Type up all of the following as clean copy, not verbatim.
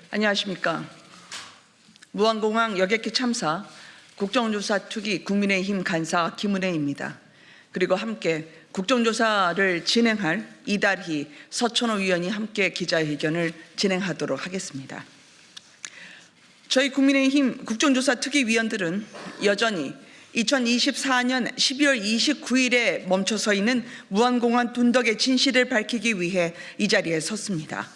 안녕하십니까. 무안공항 여객기 참사 국정조사 특위 국민의힘 간사 김은혜입니다. 그리고 함께 국정조사를 진행할 이달희 서천호 위원이 함께 기자회견을 진행하도록 하겠습니다. 저희 국민의힘 국정조사 특위 위원들은 여전히 2024년 12월 29일에 멈춰서 있는 무안공항 둔덕의 진실을 밝히기 위해 이 자리에 섰습니다.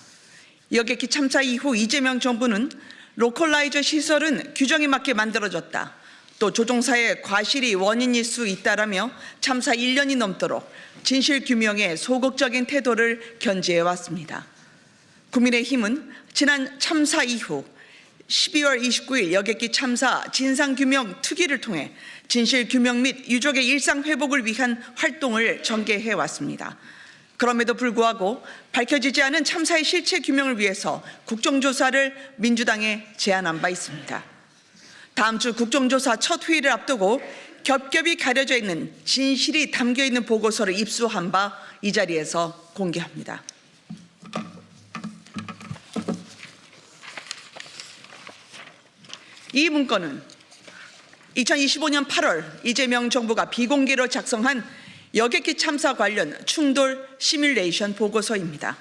여객기 참사 이후 이재명 정부는 로컬라이저 시설은 규정에 맞게 만들어졌다. 또 조종사의 과실이 원인일 수 있다라며 참사 1년이 넘도록 진실규명에 소극적인 태도를 견지해 왔습니다. 국민의힘은 지난 참사 이후 12월 29일 여객기 참사 진상규명 특위를 통해 진실규명 및 유족의 일상회복을 위한 활동을 전개해 왔습니다. 그럼에도 불구하고 밝혀지지 않은 참사의 실체 규명을 위해서 국정조사를 민주당에 제안한 바 있습니다. 다음 주 국정조사 첫 회의를 앞두고 겹겹이 가려져 있는 진실이 담겨 있는 보고서를 입수한 바 이 자리에서 공개합니다. 이 문건은 2025년 8월 이재명 정부가 비공개로 작성한 여객기 참사 관련 충돌 시뮬레이션 보고서입니다.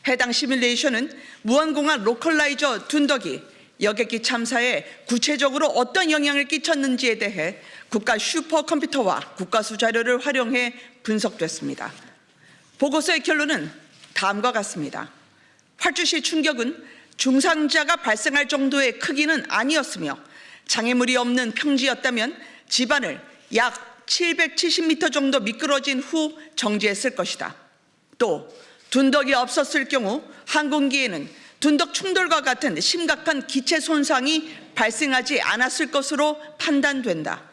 해당 시뮬레이션은 무안공항 로컬라이저 둔덕이 여객기 참사에 구체적으로 어떤 영향을 끼쳤는지에 대해 국가 슈퍼컴퓨터와 국가수 자료를 활용해 분석됐습니다. 보고서의 결론은 다음과 같습니다. 활주시 충격은 중상자가 발생할 정도의 크기는 아니었으며 장애물이 없는 평지였다면 지반을 약 770m 정도 미끄러진 후 정지했을 것이다. 또 둔덕이 없었을 경우 항공기에는 둔덕 충돌과 같은 심각한 기체 손상이 발생하지 않았을 것으로 판단된다.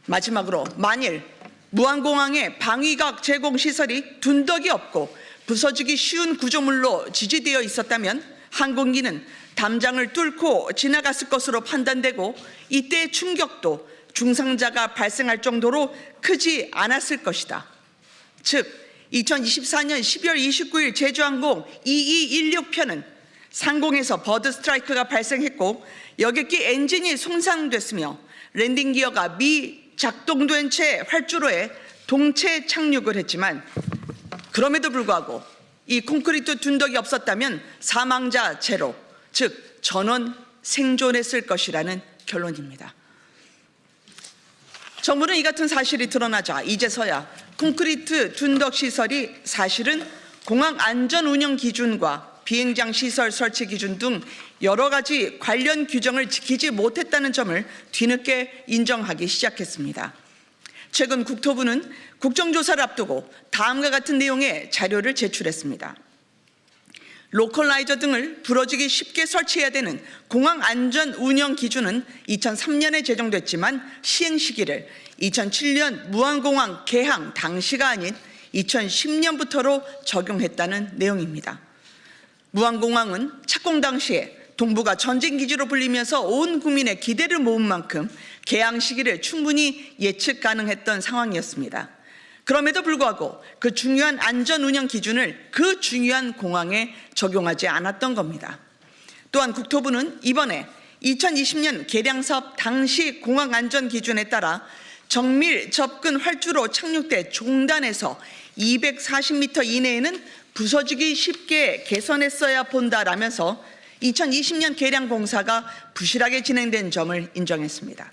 마지막으로 만일 무안공항의 방위각 제공 시설이 둔덕이 없고 부서지기 쉬운 구조물로 지지되어 있었다면 항공기는 담장을 뚫고 지나갔을 것으로 판단되고 이때의 충격도 중상자가 발생할 정도로 크지 않았을 것이다. 즉 2024년 12월 29일 제주항공 2216편은 상공에서 버드 스트라이크가 발생했고 여객기 엔진이 손상됐으며 랜딩 기어가 미작동된 채 활주로에 동체 착륙을 했지만 그럼에도 불구하고 이 콘크리트 둔덕이 없었다면 사망자 제로, 즉 전원 생존했을 것이라는 결론입니다. 정부는 이 같은 사실이 드러나자 이제서야 콘크리트 둔덕 시설이 사실은 공항 안전 운영 기준과 비행장 시설 설치 기준 등 여러 가지 관련 규정을 지키지 못했다는 점을 뒤늦게 인정하기 시작했습니다. 최근 국토부는 국정조사를 앞두고 다음과 같은 내용의 자료를 제출했습니다. 로컬라이저 등을 부러지기 쉽게 설치해야 되는 공항 안전 운영 기준은 2003년에 제정됐지만 시행 시기를 2007년 무안공항 개항 당시가 아닌 2010년부터로 적용했다는 내용입니다. 무안공항은 착공 당시에 동부가 전쟁기지로 불리면서 온 국민의 기대를 모은 만큼 개항 시기를 충분히 예측 가능했던 상황이었습니다. 그럼에도 불구하고 그 중요한 안전 운영 기준을 그 중요한 공항에 적용하지 않았던 겁니다. 또한 국토부는 이번에 2020년 개량 사업 당시 공항 안전 기준에 따라 정밀 접근 활주로 착륙대 종단에서 240m 이내에는 부서지기 쉽게 개선했어야 본다라면서 2020년 개량 공사가 부실하게 진행된 점을 인정했습니다.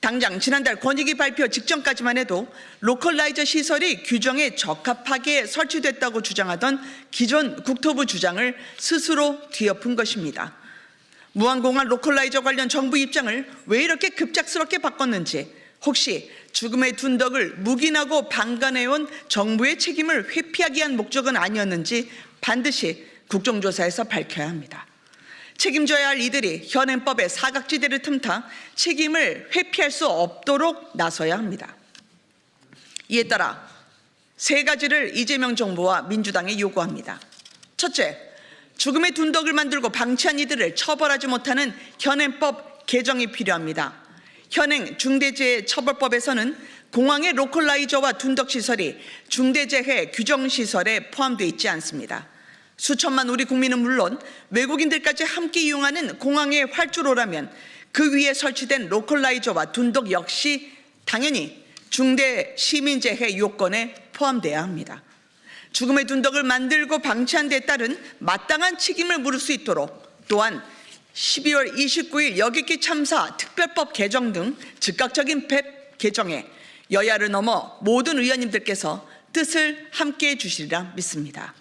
당장 지난달 권익위 발표 직전까지만 해도 로컬라이저 시설이 규정에 적합하게 설치됐다고 주장하던 기존 국토부 주장을 스스로 뒤엎은 것입니다. 무안공항 로컬라이저 관련 정부 입장을 왜 이렇게 급작스럽게 바꿨는지, 혹시 죽음의 둔덕을 묵인하고 방관해온 정부의 책임을 회피하기 위한 목적은 아니었는지 반드시 국정조사에서 밝혀야 합니다. 책임져야 할 이들이 현행법의 사각지대를 틈타 책임을 회피할 수 없도록 나서야 합니다. 이에 따라 세 가지를 이재명 정부와 민주당에 요구합니다. 첫째, 죽음의 둔덕을 만들고 방치한 이들을 처벌하지 못하는 현행법 개정이 필요합니다. 현행 중대재해처벌법에서는 공항의 로컬라이저와 둔덕시설이 중대재해 규정시설에 포함되어 있지 않습니다. 수천만 우리 국민은 물론 외국인들까지 함께 이용하는 공항의 활주로라면 그 위에 설치된 로컬라이저와 둔덕 역시 당연히 중대 시민재해 요건에 포함돼야 합니다. 죽음의 둔덕을 만들고 방치한 데 따른 마땅한 책임을 물을 수 있도록 또한 12월 29일 여객기 참사 특별법 개정 등 즉각적인 법 개정에 여야를 넘어 모든 의원님들께서 뜻을 함께해 주시리라 믿습니다.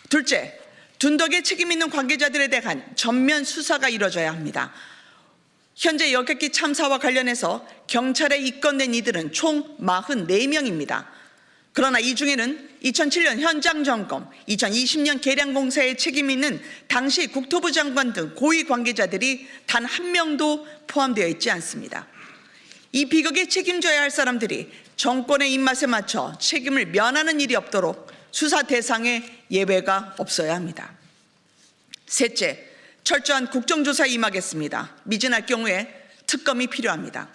둘째, 둔덕에 책임 있는 관계자들에 대한 전면 수사가 이뤄져야 합니다. 현재 여객기 참사와 관련해서 경찰에 입건된 이들은 총 44명입니다. 그러나 이 중에는 2007년 현장 점검, 2020년 계량 공사에 책임 있는 당시 국토부 장관 등 고위 관계자들이 단 한 명도 포함되어 있지 않습니다. 이 비극에 책임져야 할 사람들이 정권의 입맛에 맞춰 책임을 면하는 일이 없도록 수사 대상에 예외가 없어야 합니다. 셋째, 철저한 국정조사에 임하겠습니다. 미진할 경우에 특검이 필요합니다.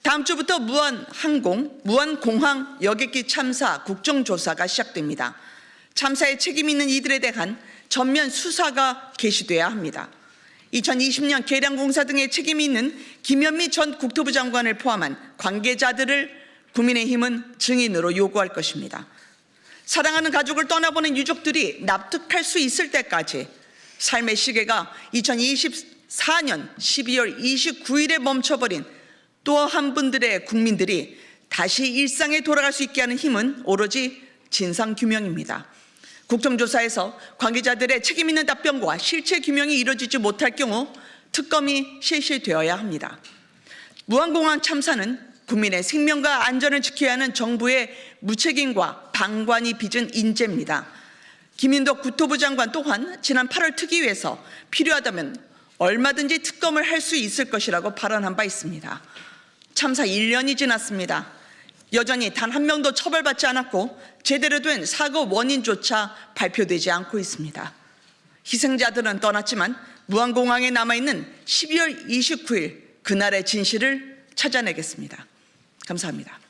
다음 주부터 무한항공, 무한공항 여객기 참사 국정조사가 시작됩니다. 참사에 책임 있는 이들에 대한 전면 수사가 개시돼야 합니다. 2020년 계량공사 등의 책임이 있는 김현미 전 국토부 장관을 포함한 관계자들을 국민의힘은 증인으로 요구할 것입니다. 사랑하는 가족을 떠나보낸 유족들이 납득할 수 있을 때까지 삶의 시계가 2024년 12월 29일에 멈춰버린 또 한 분들의 국민들이 다시 일상에 돌아갈 수 있게 하는 힘은 오로지 진상규명입니다. 국정조사에서 관계자들의 책임 있는 답변과 실체 규명이 이루어지지 못할 경우 특검이 실시되어야 합니다. 무한공항 참사는 국민의 생명과 안전을 지켜야 하는 정부의 무책임과 방관이 빚은 인재입니다. 김인덕 국토부 장관 또한 지난 8월 특위에서 필요하다면 얼마든지 특검을 할 수 있을 것이라고 발언한 바 있습니다. 참사 1년이 지났습니다. 여전히 단 한 명도 처벌받지 않았고 제대로 된 사고 원인조차 발표되지 않고 있습니다. 희생자들은 떠났지만 무한공항에 남아있는 12월 29일 그날의 진실을 찾아내겠습니다. 감사합니다.